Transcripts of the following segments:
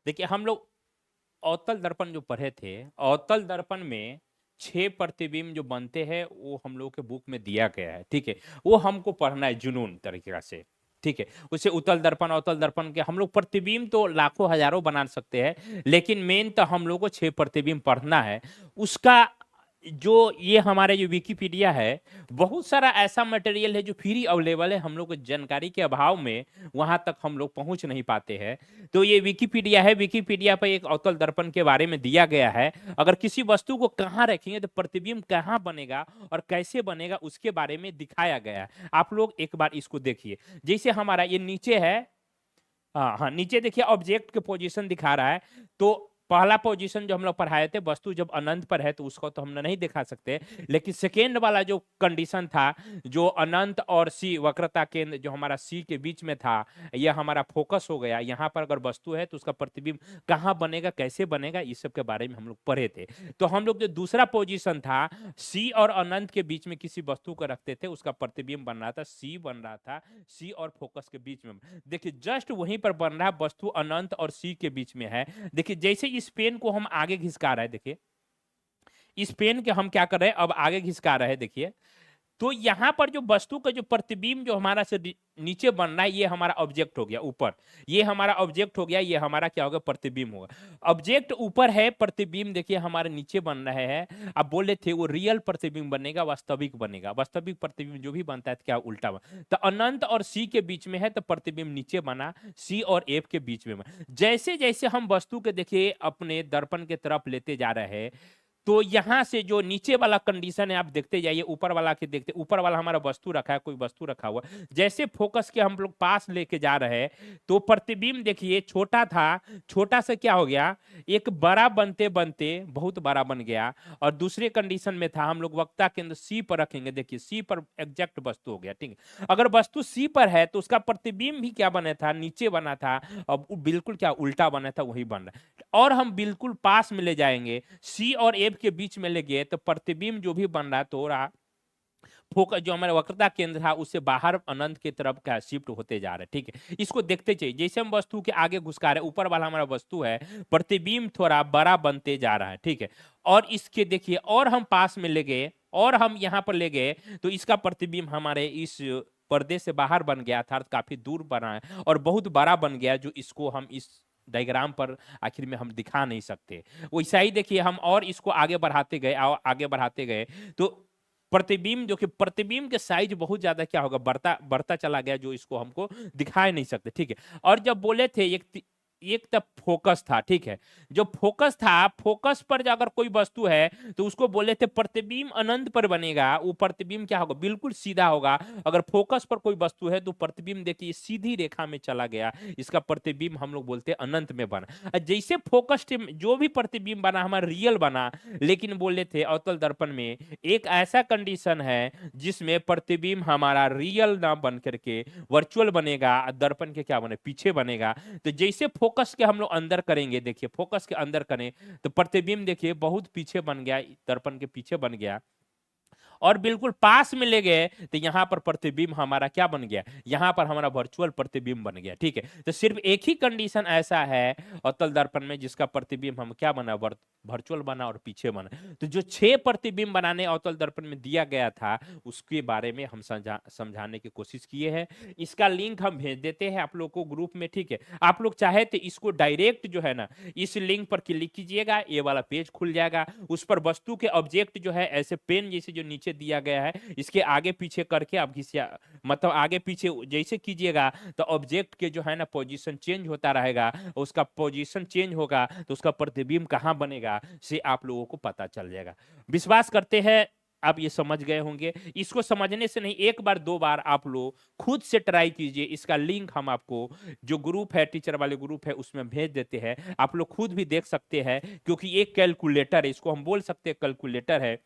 देखिए हम लोग अवतल दर्पण जो पढ़े थे, अवतल दर्पण में 6 प्रतिबिंब जो बनते हैं वो हम लोग के बुक में दिया गया है, ठीक है? वो हमको पढ़ना है जुनून तरीके से, ठीक है? उसे उत्तल दर्पण, अवतल दर्पण के हम लोग प्रतिबिंब तो लाखों हज़ारों बना सकते हैं, लेकिन मेन तो हम लोग को 6 प्रतिबिंब पढ़ना है। उसका जो ये हमारे जो विकिपीडिया है, बहुत सारा ऐसा मटेरियल है जो फ्री अवेलेबल है, हम लोग को जानकारी के अभाव में वहाँ तक हम लोग पहुँच नहीं पाते हैं। तो ये विकिपीडिया है, विकिपीडिया पे एक अवतल दर्पण के बारे में दिया गया है। अगर किसी वस्तु को कहाँ रखेंगे तो प्रतिबिंब कहाँ बनेगा और कैसे बनेगा उसके बारे में दिखाया गया है। आप लोग एक बार इसको देखिए। जैसे हमारा ये नीचे है, हाँ हाँ, नीचे देखिए ऑब्जेक्ट के पोजीशन दिखा रहा है। तो पहला पोजीशन जो हम लोग पढ़ाए थे, वस्तु जब अनंत पर है तो उसको तो हम नहीं दिखा सकते, लेकिन सेकेंड वाला जो कंडीशन था, जो अनंत और सी वक्रता केंद्र जो हमारा सी के बीच में था, यह हमारा फोकस हो गया। यहाँ पर अगर वस्तु है तो उसका प्रतिबिंब कहाँ बनेगा, कैसे बनेगा, इस सब के बारे में हम लोग पढ़े थे। तो हम लोग जो दूसरा पोजीशन था, सी और अनंत के बीच में किसी वस्तु को रखते थे, उसका प्रतिबिंब बन रहा था, सी बन रहा था, सी और फोकस के बीच में। देखिए जस्ट वहीं पर बन रहा है, वस्तु अनंत और सी के बीच में है। देखिए जैसे इस पेन को हम आगे घिसका रहे हैं, देखिए इस पेन के हम क्या कर रहे हैं, अब आगे घिसका रहे हैं, देखिए। तो यहाँ पर जो वस्तु का जो प्रतिबिंब जो हमारा से नीचे बन रहा है, ये हमारा ऑब्जेक्ट हो गया ऊपर, ये हमारा ऑब्जेक्ट हो गया, ये हमारा क्या होगा, प्रतिबिंब होगा। ऑब्जेक्ट ऊपर है, प्रतिबिंब देखिए हमारे नीचे बन रहे हैं। अब बोले थे वो रियल प्रतिबिंब बनेगा, वास्तविक बनेगा। वास्तविक प्रतिबिंब जो भी बनता है तो क्या उल्टा बना, तो अनंत और सी के बीच में है तो प्रतिबिंब नीचे बना, सी और एफ के बीच में बना। जैसे जैसे हम वस्तु के देखिए अपने दर्पण के तरफ लेते जा रहे हैं, तो यहां से जो नीचे वाला कंडीशन है आप देखते जाइए, ऊपर वाला के देखते, ऊपर वाला हमारा वस्तु रखा है, कोई वस्तु रखा हुआ, जैसे फोकस के हम लोग पास लेके जा रहे हैं तो प्रतिबिंब देखिए छोटा था, छोटा से क्या हो गया, एक बड़ा बनते बनते बहुत बड़ा बन गया। और दूसरे कंडीशन में था, हम लोग वक्ता केंद्र सी पर रखेंगे, देखिए सी पर एग्जैक्ट वस्तु हो गया, ठीक है? अगर वस्तु सी पर है तो उसका प्रतिबिंब भी क्या बना था, नीचे बना था, और बिल्कुल क्या उल्टा बना था, वही बन रहा है। और हम बिल्कुल पास में ले जाएंगे, सी और एफ के बीच में ले गए तो प्रतिबिंब जो भी बन रहा थोड़ा फोकस जो हमारा वक्रता केंद्र था उससे बाहर अनंत की तरफ क्या शिफ्ट होते जा रहे हैं, ठीक है? इसको देखते चाहिए, जैसे हम वस्तु के आगे घुसका रहे, ऊपर वाला हमारा वस्तु है, प्रतिबिंब थोड़ा बड़ा बनते जा रहा है, ठीक है? और इसके देखिए, और हम पास में ले गए, और हम यहाँ पर ले गए तो इसका प्रतिबिंब हमारे इस पर्दे से बाहर बन गया, अर्थात काफी दूर बना है और बहुत बड़ा बन गया, जो इसको हम इस डायग्राम पर आखिर में हम दिखा नहीं सकते। वैसा ही देखिए हम और इसको आगे बढ़ाते गए, आगे बढ़ाते गए तो प्रतिबिंब जो कि प्रतिबिंब के साइज बहुत ज्यादा क्या होगा, बढ़ता बढ़ता चला गया, जो इसको हमको दिखा नहीं सकते, ठीक है? और जब बोले थे एक तब फोकस था, ठीक है? जो फोकस था, फोकस पर अगर कोई वस्तु है तो उसको बोले थे प्रतिबिंब अनंत पर बनेगा, वो प्रतिबिंब क्या होगा, बिल्कुल सीधा होगा। अगर फोकस पर कोई वस्तु है तो प्रतिबिंब देखिए सीधी रेखा में चला गया, इसका प्रतिबिंब हम लोग बोलते हैं अनंत में बना। जैसे फोकस जो भी प्रतिबिंब बना हमारा रियल बना, लेकिन बोले थे अवतल दर्पण में एक ऐसा कंडीशन है जिसमें प्रतिबिंब हमारा रियल ना बन करके वर्चुअल बनेगा, दर्पण के क्या बने, पीछे बनेगा। तो जैसे फोकस के हम लोग अंदर करेंगे, देखिए फोकस के अंदर करें तो प्रतिबिंब देखिए बहुत पीछे बन गया, दर्पण के पीछे बन गया। और बिल्कुल पास में ले गए तो यहाँ पर प्रतिबिंब हमारा क्या बन गया, यहाँ पर हमारा वर्चुअल प्रतिबिंब बन गया, ठीक है? तो सिर्फ एक ही कंडीशन ऐसा है अवतल दर्पण में जिसका प्रतिबिंब हम क्या बना, वर्चुअल बना और पीछे बना। तो जो 6 प्रतिबिंब बनाने अवतल दर्पण में दिया गया था उसके बारे में हम समझाने की कोशिश किए हैं। इसका लिंक हम भेज देते हैं आप लोग को ग्रुप में, ठीक है? आप लोग चाहे तो इसको डायरेक्ट जो है ना, इस लिंक पर क्लिक कीजिएगा, ये वाला पेज खुल जाएगा, उस पर वस्तु के ऑब्जेक्ट जो है ऐसे पेन जैसे जो नीचे दिया गया है, इसके आगे पीछे करके आप घिसिया, मतलब आगे पीछे जैसे कीजिएगा तो ऑब्जेक्ट के जो है ना पोजीशन चेंज होता रहेगा, उसका पोजीशन चेंज होगा तो उसका प्रतिबिंब कहाँ बनेगा से आप लोगों को पता चल जाएगा। विश्वास करते हैं आप ये समझ गए होंगे। इसको समझने से नहीं, एक बार दो बार आप लोग खुद से ट्राई कीजिए। इसका लिंक हम आपको जो ग्रुप है, टीचर वाले ग्रुप है, उसमें भेज देते हैं, आप लोग खुद भी देख सकते हैं, क्योंकि एक कैलकुलेटर है, इसको हम बोल सकते हैं कैलकुलेटर है।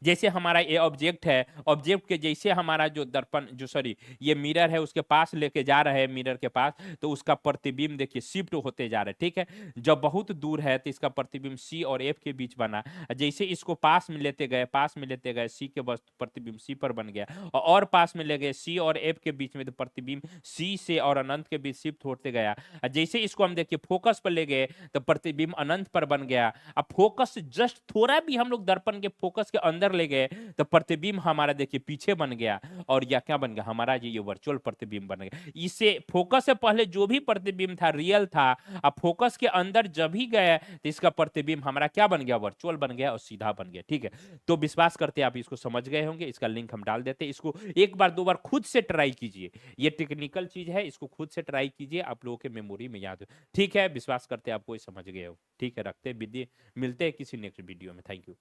जैसे हमारा ये ऑब्जेक्ट है, ऑब्जेक्ट के जैसे हमारा जो दर्पण जो सॉरी ये मिरर है उसके पास लेके जा रहे हैं मिरर के पास, तो उसका प्रतिबिंब देखिए शिफ्ट होते जा रहे हैं, ठीक है। जब बहुत दूर है तो इसका प्रतिबिंब सी और एफ के बीच बना, जैसे इसको पास में लेते गए, पास में लेते गए, सी के बस प्रतिबिंब सी पर बन गया, और पास में ले गए सी और एफ के बीच में, तो प्रतिबिंब सी से और अनंत के बीच शिफ्ट होते गया। जैसे इसको हम देखिए फोकस पर ले गए तो प्रतिबिंब अनंत पर बन गया। अब फोकस से जस्ट थोड़ा भी हम लोग दर्पण के फोकस के अंदर ले गए तो प्रतिबिंब हमारा देखिए पीछे बन गया, और यह क्या बन गया हमारा, ये वर्चुअल प्रतिबिंब बन गया। इससे फोकस से पहले जो भी प्रतिबिंब था रियल था, अब फोकस के अंदर जब ही गए तो इसका प्रतिबिंब हमारा क्या बन गया, वर्चुअल बन गया और सीधा बन गया, ठीक है। तो विश्वास करते हैं आप इसको समझ गए होंगे, इसका लिंक हम डाल देते हैं, इसको एक बार दो बार खुद से ट्राई कीजिए, ये टेक्निकल चीज है, इसको खुद से ट्राई कीजिए, आप लोगों के मेमोरी में याद हो। ठीक है, विश्वास करते हैं आपको ये समझ गए हो। ठीक है, रखते हैं विधि, मिलते हैं किसी नेक्स्ट वीडियो में। Thank you.